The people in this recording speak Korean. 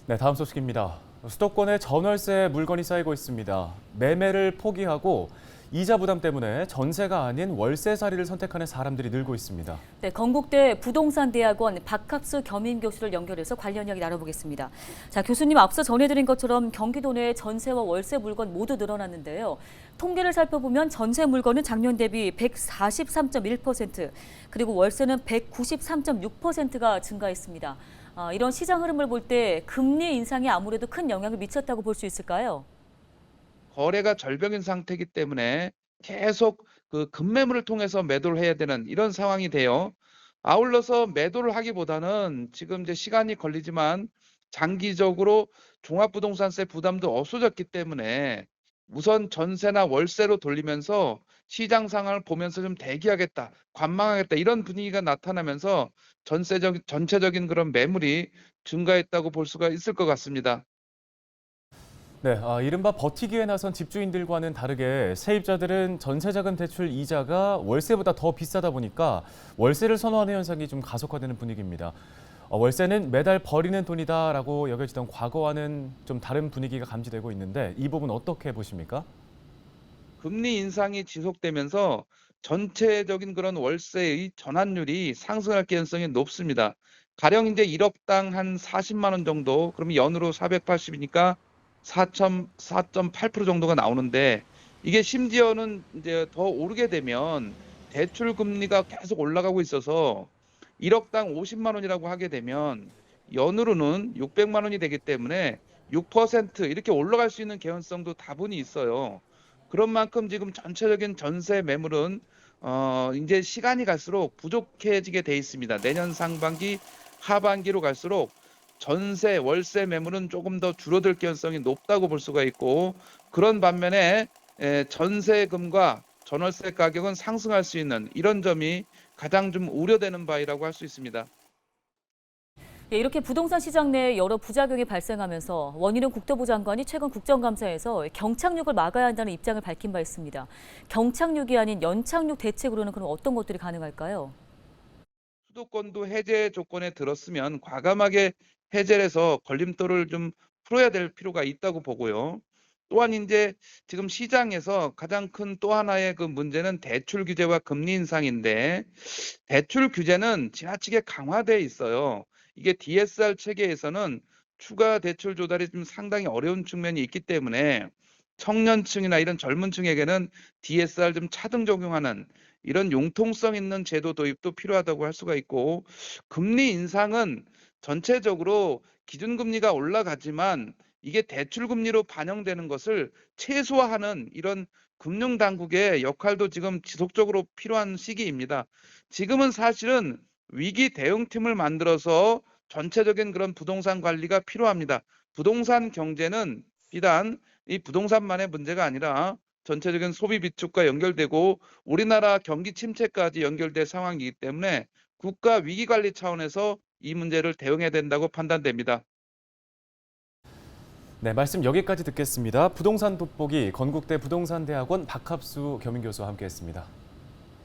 네, 다음 소식입니다. 수도권에 전월세 물건이 쌓이고 있습니다. 매매를 포기하고 이자 부담 때문에 전세가 아닌 월세살이를 선택하는 사람들이 늘고 있습니다. 네, 건국대 부동산대학원 박학수 겸임교수를 연결해서 관련 이야기 나눠보겠습니다. 자, 교수님 앞서 전해드린 것처럼 경기도 내 전세와 월세 물건 모두 늘어났는데요. 통계를 살펴보면 전세 물건은 작년 대비 143.1%, 그리고 월세는 193.6%가 증가했습니다. 이런 시장 흐름을 볼 때 금리 인상이 아무래도 큰 영향을 미쳤다고 볼 수 있을까요? 거래가 절벽인 상태이기 때문에 계속 그 급매물을 통해서 매도를 해야 되는 이런 상황이 돼요. 아울러서 매도를 하기보다는 지금 이제 시간이 걸리지만 장기적으로 종합부동산세 부담도 없어졌기 때문에 우선 전세나 월세로 돌리면서 시장 상황을 보면서 좀 대기하겠다, 관망하겠다 이런 분위기가 나타나면서 전체적인 그런 매물이 증가했다고 볼 수가 있을 것 같습니다. 네, 이른바 버티기에 나선 집주인들과는 다르게 세입자들은 전세자금 대출 이자가 월세보다 더 비싸다 보니까 월세를 선호하는 현상이 좀 가속화되는 분위기입니다. 월세는 매달 버리는 돈이다라고 여겨지던 과거와는 좀 다른 분위기가 감지되고 있는데 이 부분 어떻게 보십니까? 금리 인상이 지속되면서 전체적인 그런 월세의 전환율이 상승할 가능성이 높습니다. 가령 이제 1억당 한 40만 원 정도, 그러면 연으로 480이니까 4.8% 정도가 나오는데 이게 심지어는 이제 더 오르게 되면 대출 금리가 계속 올라가고 있어서 1억당 50만 원이라고 하게 되면 연으로는 600만 원이 되기 때문에 6% 이렇게 올라갈 수 있는 개연성도 다분히 있어요. 그런 만큼 지금 전체적인 전세 매물은 인제 시간이 갈수록 부족해지게 돼 있습니다. 내년 상반기, 하반기로 갈수록 전세, 월세 매물은 조금 더 줄어들 개연성이 높다고 볼 수가 있고, 그런 반면에 전세금과 전월세 가격은 상승할 수 있는 이런 점이 가장 좀 우려되는 바이라고 할 수 있습니다. 예, 이렇게 부동산 시장 내에 여러 부작용이 발생하면서 원희룡 국토부 장관이 최근 국정감사에서 경착륙을 막아야 한다는 입장을 밝힌 바 있습니다. 경착륙이 아닌 연착륙 대책으로는 그럼 어떤 것들이 가능할까요? 수도권도 해제 조건에 들었으면 과감하게 해제를 해서 걸림돌을 좀 풀어야 될 필요가 있다고 보고요. 또한 인제 지금 시장에서 가장 큰 또 하나의 그 문제는 대출 규제와 금리 인상인데, 대출 규제는 지나치게 강화돼 있어요. 이게 DSR 체계에서는 추가 대출 조달이 좀 상당히 어려운 측면이 있기 때문에 청년층이나 이런 젊은 층에게는 DSR 좀 차등 적용하는 이런 융통성 있는 제도 도입도 필요하다고 할 수가 있고, 금리 인상은 전체적으로 기준금리가 올라가지만 이게 대출 금리로 반영되는 것을 최소화하는 이런 금융 당국의 역할도 지금 지속적으로 필요한 시기입니다. 지금은 사실은 위기 대응팀을 만들어서 전체적인 그런 부동산 관리가 필요합니다. 부동산 경제는 비단 이 부동산만의 문제가 아니라 전체적인 소비 비축과 연결되고 우리나라 경기 침체까지 연결된 상황이기 때문에 국가 위기 관리 차원에서 이 문제를 대응해야 된다고 판단됩니다. 네, 말씀 여기까지 듣겠습니다. 부동산 돋보기 건국대 부동산대학원 박합수 겸임교수와 함께했습니다.